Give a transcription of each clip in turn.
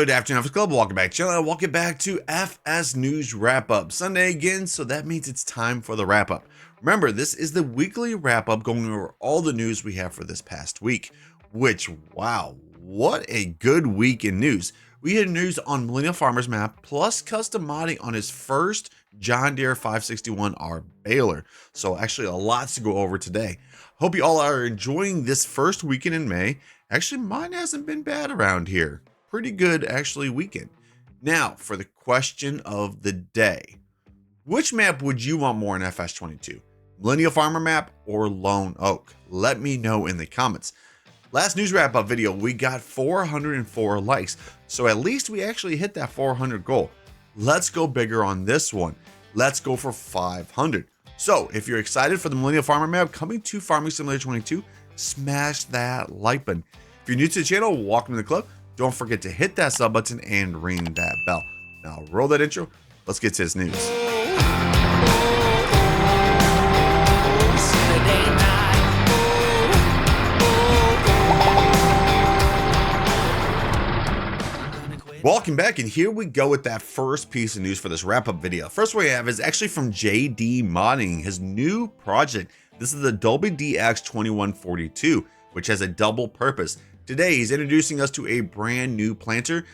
Good afternoon, FSClub. Welcome back to the channel. Welcome back to FS News Wrap Up. Sunday again, so that means it's time for the wrap up. Remember, this is the weekly wrap up going over all the news we have for this past week, which, wow, what a good week in news. We had news on Millennial Farmer Map plus custom modding on his first John Deere 561R baler. So actually a lot to go over today. Hope you all are enjoying this first weekend in May. Actually, mine hasn't been bad around here. Pretty good actually weekend. Now for the question of the day. Which map would you want more in FS22? Millennial Farmer Map or Lone Oak? Let me know in the comments. Last news wrap up video, we got 404 likes. So at least we actually hit that 400 goal. Let's go bigger on this one. Let's go for 500. So if you're excited for the Millennial Farmer Map coming to Farming Simulator 22, smash that like button. If you're new to the channel, welcome to the club. Don't forget to hit that sub button and ring that bell. Now roll that intro. Let's get to this news. Welcome back, and here we go with that first piece of news for this wrap-up video. First one we have is actually from JD Modding, his new project. This is the Dolby DX2142, which has a double purpose. Today, he's introducing us to a brand new planter,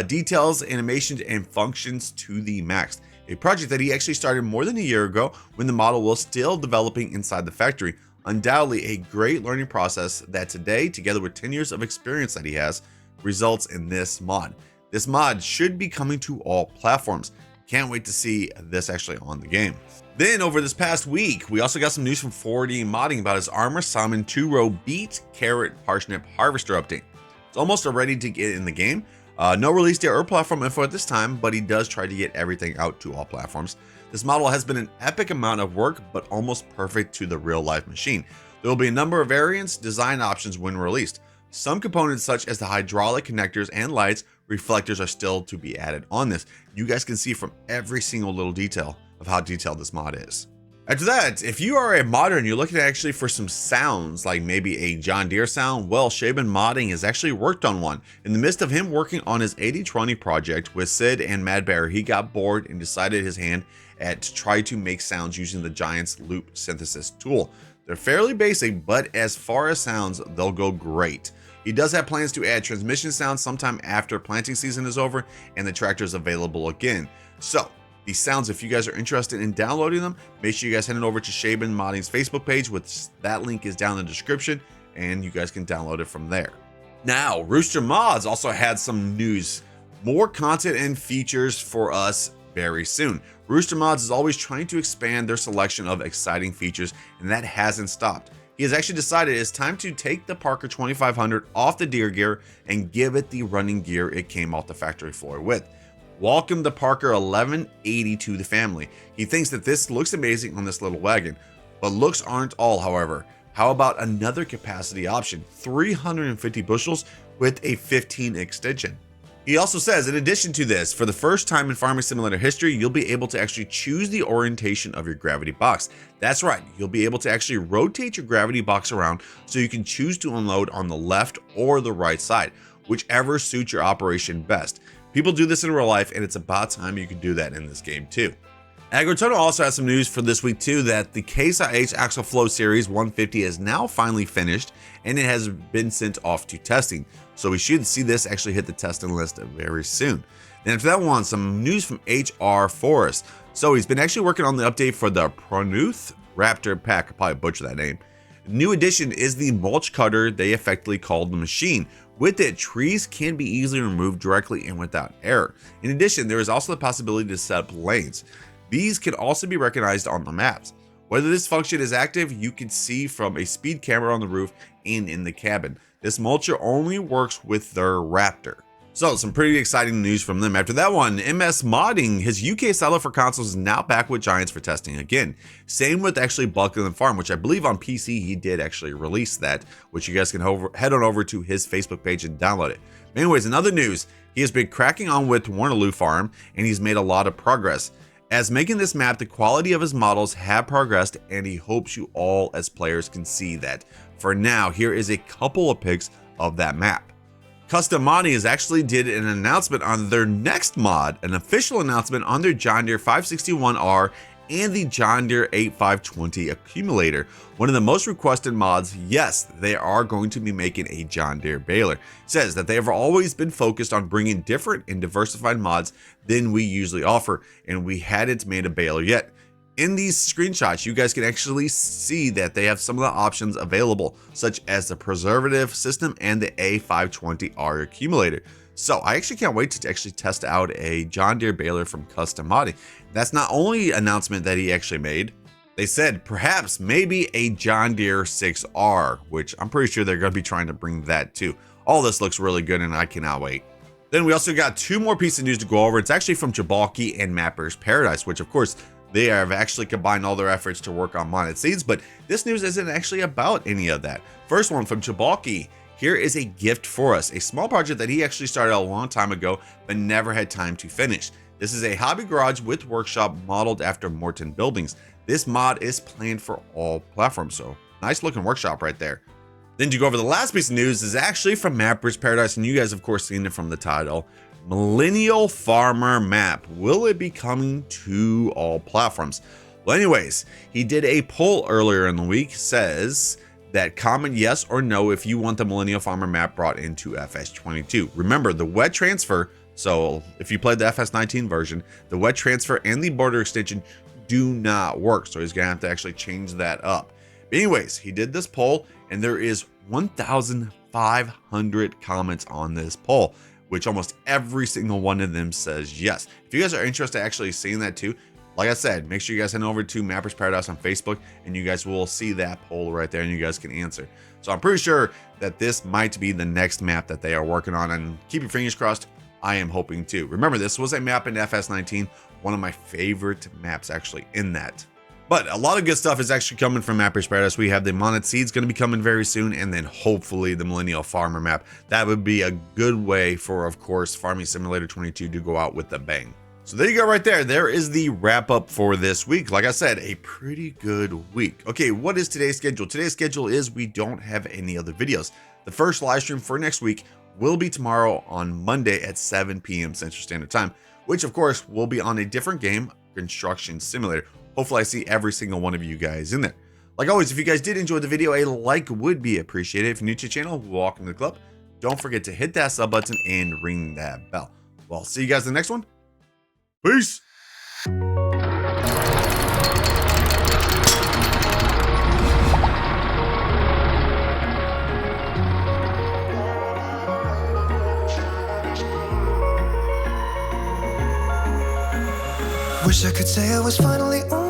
details, animations, and functions to the max. A project that he actually started more than a year ago when the model was still developing inside the factory. Undoubtedly a great learning process that today, together with 10 years of experience that he has, results in this mod. This mod should be coming to all platforms. Can't wait to see this actually on the game. Then over this past week, we also got some news from 4D Modding about his Armor Simon 2-row beet, carrot, parsnip harvester update. It's almost ready to get in the game. No release date or platform info at this time, but he does try to get everything out to all platforms. This model has been an epic amount of work, but almost perfect to the real life machine. There will be a number of variants, design options when released. Some components such as the hydraulic connectors and lights, reflectors are still to be added on this. You guys can see from every single little detail of how detailed this mod is. After that, if you are a modder and you're looking actually for some sounds, like maybe a John Deere sound, well, Shaban Modding has actually worked on one. In the midst of him working on his 8020 project with Sid and Mad Bear, he got bored and decided his hand at to try to make sounds using the Giant's loop synthesis tool. They're fairly basic, but as far as sounds, they'll go great. He does have plans to add transmission sounds sometime after planting season is over and the tractor is available again. So these sounds, if you guys are interested in downloading them, make sure you guys head on over to Shaban Modding's Facebook page, which that link is down in the description, and you guys can download it from there. Now, Rooster Mods also had some news, more content and features for us very soon. Rooster Mods is always trying to expand their selection of exciting features, and that hasn't stopped. He has actually decided it's time to take the Parker 2500 off the Deere gear and give it the running gear it came off the factory floor with. Welcome the Parker 1180 to the family. He thinks that this looks amazing on this little wagon, but looks aren't all, however. How about another capacity option, 350 bushels with a 15 extension? He also says, in addition to this, for the first time in Farming Simulator history, you'll be able to actually choose the orientation of your gravity box. That's right, you'll be able to actually rotate your gravity box around so you can choose to unload on the left or the right side, whichever suits your operation best. People do this in real life, and it's about time you can do that in this game too. Agrotona also has some news for this week too, that the Case IH Axle Flow Series 150 is now finally finished and it has been sent off to testing. So we should see this actually hit the testing list very soon. And after that one, some news from HR Forest. So he's been actually working on the update for the Pronuth Raptor pack. I probably butchered that name. New addition is the mulch cutter they effectively called the machine. With it, trees can be easily removed directly and without error. In addition, there is also the possibility to set up lanes. These can also be recognized on the maps. Whether this function is active, you can see from a speed camera on the roof and in the cabin. This mulcher only works with their Raptor. So some pretty exciting news from them. After that one, MS Modding, his UK seller for consoles is now back with Giants for testing again. Same with actually Buckland Farm, which I believe on PC he did actually release that, which you guys can head on over to his Facebook page and download it. But anyways, in other news, he has been cracking on with Warnaloo Farm and he's made a lot of progress. As making this map, the quality of his models have progressed and he hopes you all as players can see that. For now, here is a couple of pics of that map. Custom Modding has actually did an announcement on their next mod, an official announcement on their John Deere 561R and the John Deere 8520 accumulator. One of the most requested mods. Yes, they are going to be making a John Deere baler. It says that they have always been focused on bringing different and diversified mods than we usually offer, and we hadn't made a baler yet. In these screenshots, you guys can actually see that they have some of the options available, such as the preservative system and the A520R accumulator. So I actually can't wait to actually test out a John Deere baler from Custom Modding. That's not only an announcement that he actually made. They said perhaps maybe a John Deere 6R, which I'm pretty sure they're going to be trying to bring that too. All this looks really good and I cannot wait. Then we also got two more pieces of news to go over. It's actually from Jabalki and Mapper's Paradise, which of course they have actually combined all their efforts to work on modded seeds, but this news isn't actually about any of that. First one from Jabalki. Here is a gift for us, a small project that he actually started a long time ago, but never had time to finish. This is a hobby garage with workshop modeled after Morton buildings. This mod is planned for all platforms, so nice looking workshop right there. Then to go over the last piece of news is actually from Mapper's Paradise, and you guys of course seen it from the title. Millennial Farmer Map. Will it be coming to all platforms? Well, anyways, he did a poll earlier in the week, says that comment yes or no if you want the Millennial Farmer Map brought into FS22. Remember, the wet transfer, so if you played the FS19 version, the wet transfer and the border extension do not work, so he's gonna have to actually change that up. But anyways, he did this poll and there is 1,500 comments on this poll, which almost every single one of them says yes. If you guys are interested in actually seeing that too, like I said, make sure you guys head over to Mapper's Paradise on Facebook and you guys will see that poll right there and you guys can answer. So I'm pretty sure that this might be the next map that they are working on, and keep your fingers crossed. I am hoping to. Remember, this was a map in FS19, one of my favorite maps actually in that. But a lot of good stuff is actually coming from Mapper's Paradise. We have the modded seeds going to be coming very soon, and then hopefully the Millennial Farmer Map. That would be a good way for, of course, Farming Simulator 22 to go out with a bang. So there you go right there. There is the wrap up for this week. Like I said, a pretty good week. Okay, what is today's schedule? Today's schedule is we don't have any other videos. The first live stream for next week will be tomorrow on Monday at 7 p.m. Central Standard Time, which of course will be on a different game, Construction Simulator. Hopefully I see every single one of you guys in there. Like always, if you guys did enjoy the video, a like would be appreciated. If you're new to the channel, welcome to the club. Don't forget to hit that sub button and ring that bell. Well, I'll see you guys in the next one. Peace. Wish I could say I was finally on